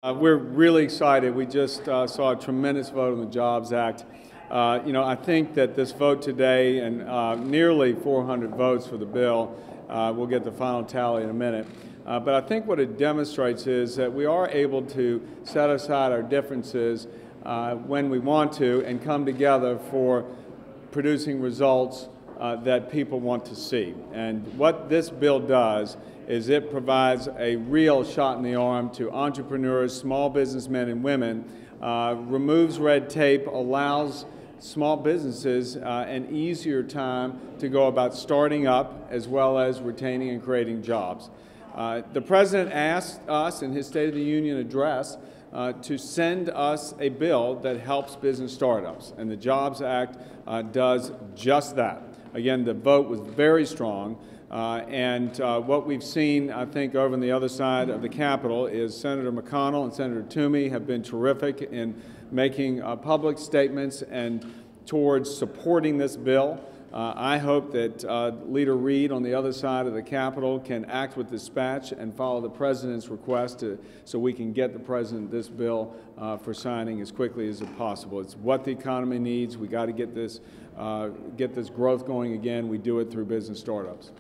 We're really excited. We just saw a tremendous vote on the Jobs Act. I think that this vote today and nearly 400 votes for the bill, we'll get the final tally in a minute, but I think what it demonstrates is that we are able to set aside our differences when we want to and come together for producing results that people want to see. And what this bill does is it provides a real shot in the arm to entrepreneurs, small businessmen and women, removes red tape, allows small businesses an easier time to go about starting up as well as retaining and creating jobs. The President asked us in his State of the Union address to send us a bill that helps business startups, and the Jobs Act does just that. Again, the vote was very strong, and what we've seen, I think, over on the other side of the Capitol is Senator McConnell and Senator Toomey have been terrific in making public statements and towards supporting this bill. I hope that Leader Reid on the other side of the Capitol can act with dispatch and follow the President's request so we can get the President this bill for signing as quickly as possible. It's what the economy needs. We got to get this growth going again. We do it through business startups.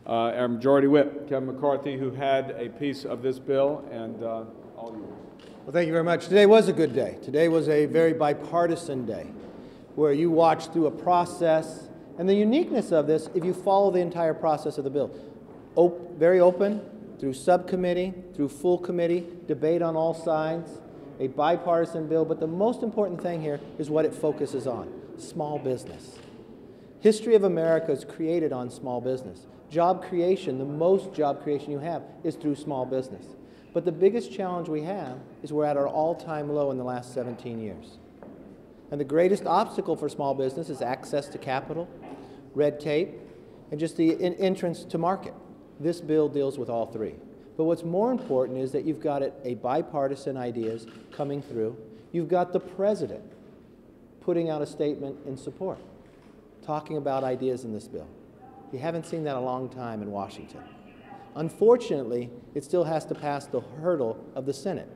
Our Majority Whip, Kevin McCarthy, who had a piece of this bill, and all yours. Well, thank you very much. Today was a good day. Today was a very bipartisan day where you watched through a process. And the uniqueness of this, if you follow the entire process of the bill, very open, through subcommittee, through full committee, debate on all sides, a bipartisan bill, but the most important thing here is what it focuses on, small business. History of America is created on small business. Job creation, the most job creation you have, is through small business. But the biggest challenge we have is we're at our all-time low in the last 17 years. And the greatest obstacle for small business is access to capital, red tape, and just the entrance to market. This bill deals with all three. But what's more important is that you've got a bipartisan ideas coming through. You've got the President putting out a statement in support, talking about ideas in this bill. You haven't seen that a long time in Washington. Unfortunately, it still has to pass the hurdle of the Senate.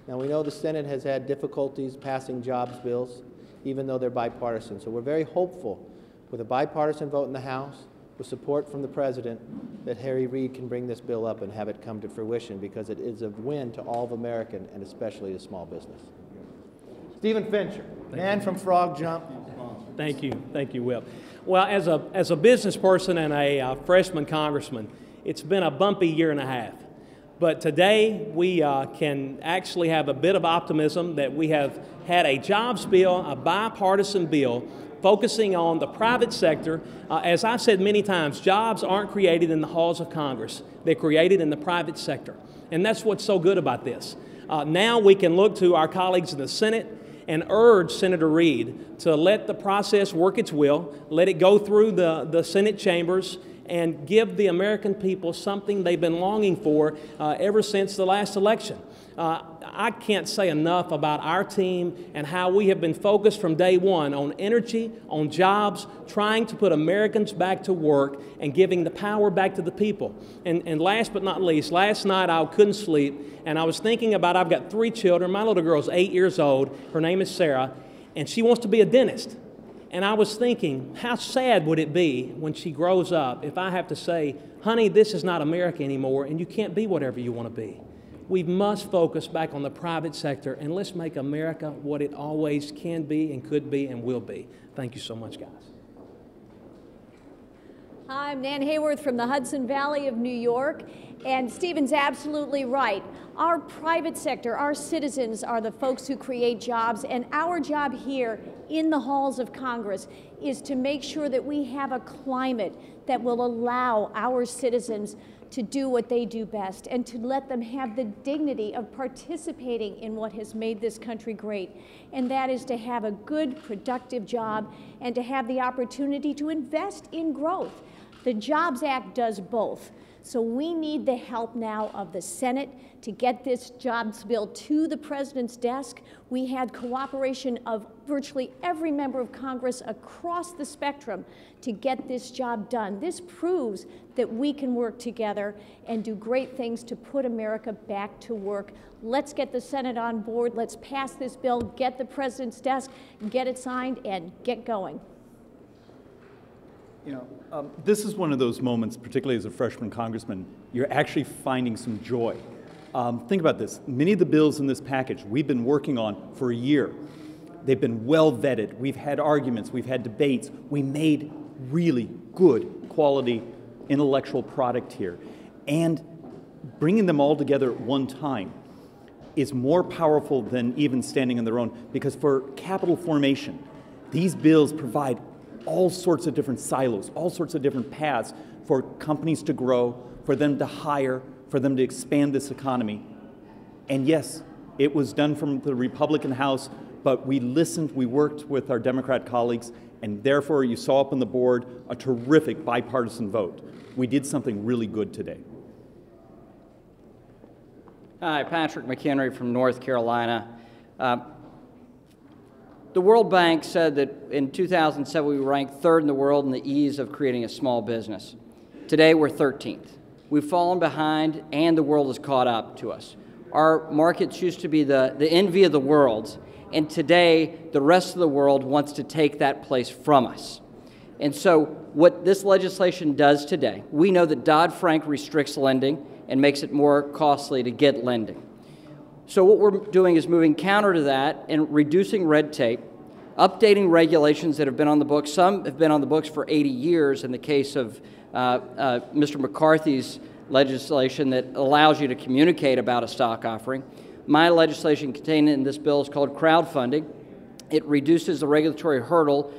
Now, we know the Senate has had difficulties passing jobs bills, even though they're bipartisan. So we're very hopeful with a bipartisan vote in the House, with support from the President, that Harry Reid can bring this bill up and have it come to fruition, because it is a win to all of America and especially to small business. Stephen Fincher, man from Frog Jump. Thank you, Will. Well, as a business person and a freshman congressman, it's been a bumpy year and a half. But today we can actually have a bit of optimism that we have had a jobs bill, a bipartisan bill, focusing on the private sector. As I've said many times, jobs aren't created in the halls of Congress. They're created in the private sector. And that's what's so good about this. Now we can look to our colleagues in the Senate and urge Senator Reid to let the process work its will, let it go through the Senate chambers, and give the American people something they've been longing for ever since the last election. I can't say enough about our team and how we have been focused from day one on energy, on jobs, trying to put Americans back to work and giving the power back to the people. And last but not least, last night I couldn't sleep, and I was thinking about, I've got 3 children. My little girl's 8 years old. Her name is Sarah, and she wants to be a dentist. And I was thinking, how sad would it be when she grows up if I have to say, honey, this is not America anymore, and you can't be whatever you want to be. We must focus back on the private sector, and let's make America what it always can be and could be and will be. Thank you so much, guys. Hi, I'm Nan Hayworth from the Hudson Valley of New York, and Stephen's absolutely right. Our private sector, our citizens are the folks who create jobs, and our job here in the halls of Congress is to make sure that we have a climate that will allow our citizens to do what they do best and to let them have the dignity of participating in what has made this country great. And that is to have a good, productive job and to have the opportunity to invest in growth. The Jobs Act does both. So we need the help now of the Senate to get this jobs bill to the president's desk. We had cooperation of virtually every member of Congress across the spectrum to get this job done. This proves that we can work together and do great things to put America back to work. Let's get the Senate on board. Let's pass this bill, get the president's desk, get it signed, and get going. You know, this is one of those moments, particularly as a freshman congressman, you're actually finding some joy. Think about this. Many of the bills in this package we've been working on for a year. They've been well vetted. We've had arguments. We've had debates. We made really good quality intellectual product here. And bringing them all together at one time is more powerful than even standing on their own, because for capital formation, these bills provide all sorts of different silos, all sorts of different paths for companies to grow, for them to hire, for them to expand this economy. And yes, it was done from the Republican House, but we listened, we worked with our Democrat colleagues, and therefore you saw up on the board a terrific bipartisan vote. We did something really good today. Hi, Patrick McHenry from North Carolina. The World Bank said that in 2007 we ranked 3rd in the world in the ease of creating a small business. Today we're 13th. We've fallen behind and the world has caught up to us. Our markets used to be the envy of the world, and today the rest of the world wants to take that place from us. And so what this legislation does today, we know that Dodd-Frank restricts lending and makes it more costly to get lending. So what we're doing is moving counter to that and reducing red tape, updating regulations that have been on the books. Some have been on the books for 80 years in the case of Mr. McCarthy's legislation that allows you to communicate about a stock offering. My legislation contained in this bill is called crowdfunding. It reduces the regulatory hurdle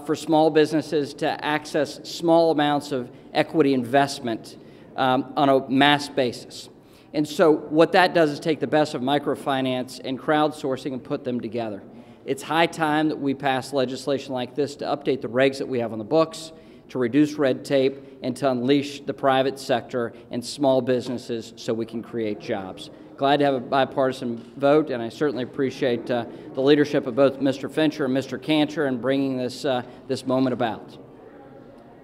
for small businesses to access small amounts of equity investment on a mass basis. And so what that does is take the best of microfinance and crowdsourcing and put them together. It's high time that we pass legislation like this to update the regs that we have on the books, to reduce red tape, and to unleash the private sector and small businesses so we can create jobs. Glad to have a bipartisan vote, and I certainly appreciate the leadership of both Mr. Fincher and Mr. Cantor in bringing this, this moment about.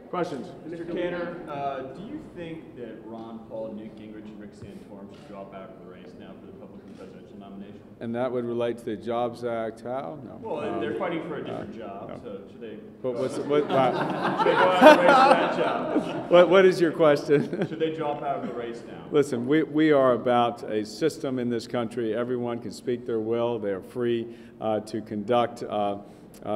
Questions? Mr. Cantor, do you think that Ron Paul, Newt Gingrich, and Rick Santorum should drop out of the race now for the Republican presidential nomination? And that would relate to the Jobs Act. How? No. Well, they're fighting for a different job, no. so should they? But what's, should they go out of the race for that job? what is your question? Should they drop out of the race now? Listen, we are about a system in this country. Everyone can speak their will. They are free to conduct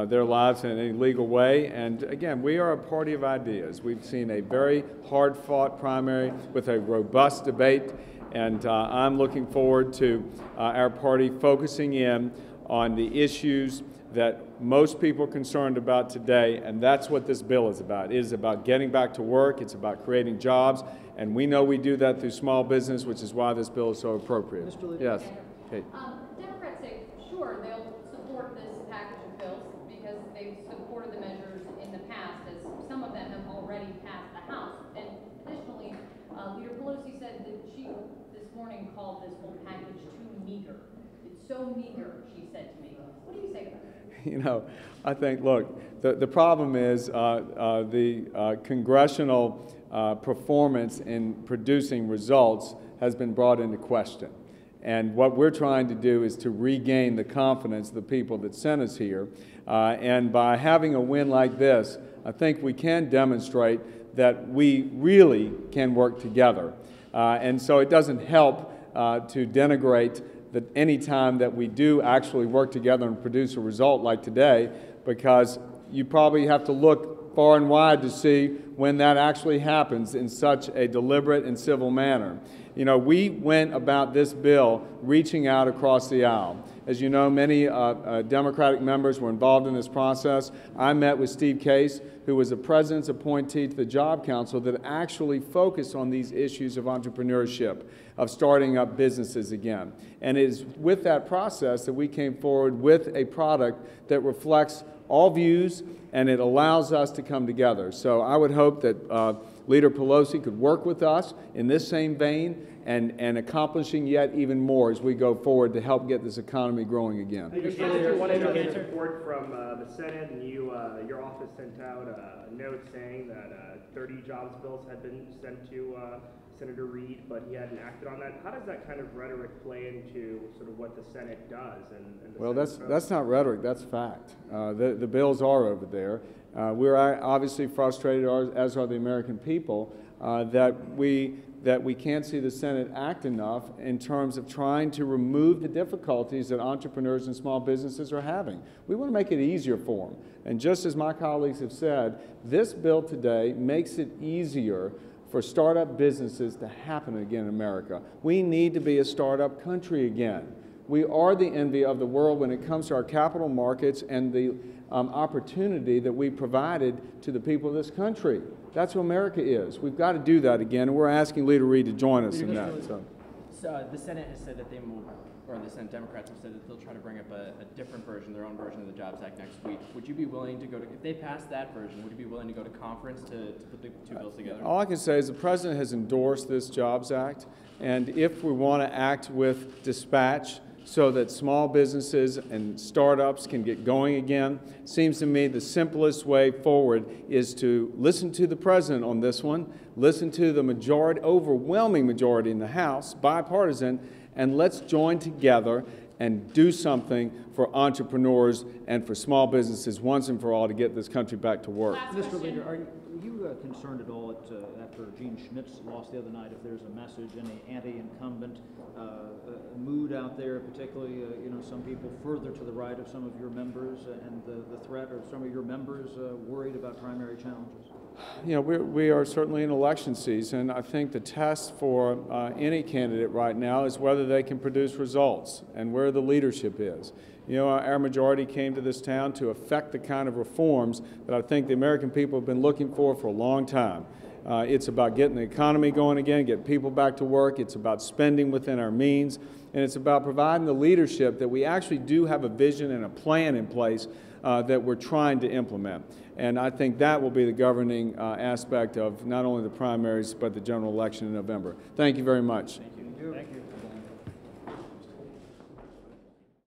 their lives in a legal way. And again, we are a party of ideas. We've seen a very hard-fought primary with a robust debate, and I'm looking forward to our party focusing in on the issues that most people are concerned about today, and that's what this bill is about. It is about getting back to work. It's about creating jobs, and we know we do that through small business, which is why this bill is so appropriate. Yes. Kate. Democrats say, sure, they'll support this package of bills because they've supported the measures in the past, as some of them have already passed the House. And additionally, Leader Pelosi said that she, this morning, called this whole package too meager. It's so meager, she said to me. What do you say to that? You know, I think, look, the problem is the congressional performance in producing results has been brought into question. And what we're trying to do is to regain the confidence of the people that sent us here. And by having a win like this, I think we can demonstrate that we really can work together. And so it doesn't help to denigrate that any time that we do actually work together and produce a result like today, because you probably have to look far and wide to see when that actually happens in such a deliberate and civil manner. You know, we went about this bill reaching out across the aisle. As you know, many Democratic members were involved in this process. I met with Steve Case, who was the president's appointee to the Job Council that actually focused on these issues of entrepreneurship, of starting up businesses again. And it is with that process that we came forward with a product that reflects all views, and it allows us to come together. So I would hope that Leader Pelosi could work with us in this same vein and accomplishing yet even more as we go forward to help get this economy growing again. You wanted support from the Senate, and your office sent out a note saying that 30 jobs bills had been sent to Senator Reid, but he hadn't acted on that. How does that kind of rhetoric play into sort of what the Senate does? Well, that's not rhetoric, that's fact. The bills are over there. We're obviously frustrated, as are the American people, that we can't see the Senate act enough in terms of trying to remove the difficulties that entrepreneurs and small businesses are having. We want to make it easier for them. And just as my colleagues have said, this bill today makes it easier for startup businesses to happen again in America. We need to be a startup country again. We are the envy of the world when it comes to our capital markets and the opportunity that we provided to the people of this country. That's what America is. We've got to do that again, and we're asking Leader Reid to join us in that. So the Senate has said that they will, or the Senate Democrats have said that they'll try to bring up a different version, their own version of the Jobs Act next week. Would you be willing to go to, if they pass that version, would you be willing to go to conference to put the two bills together? All I can say is the President has endorsed this Jobs Act, and if we want to act with dispatch so that small businesses and startups can get going again, seems to me the simplest way forward is to listen to the President on this one, listen to the majority, overwhelming majority in the House, bipartisan, and let's join together and do something for entrepreneurs and for small businesses once and for all to get this country back to work. Mr. Leader, are you concerned at all after Gene Schmidt's loss the other night, if there's a message, any anti-incumbent mood out there, particularly some people further to the right of some of your members and the threat of some of your members worried about primary challenges? You know, we are certainly in election season. I think the test for any candidate right now is whether they can produce results and where the leadership is. You know, our majority came to this town to effect the kind of reforms that I think the American people have been looking for a long time. It's about getting the economy going again, get people back to work. It's about spending within our means. And it's about providing the leadership that we actually do have a vision and a plan in place that we're trying to implement. And I think that will be the governing aspect of not only the primaries, but the general election in November. Thank you very much. Thank you. Thank you.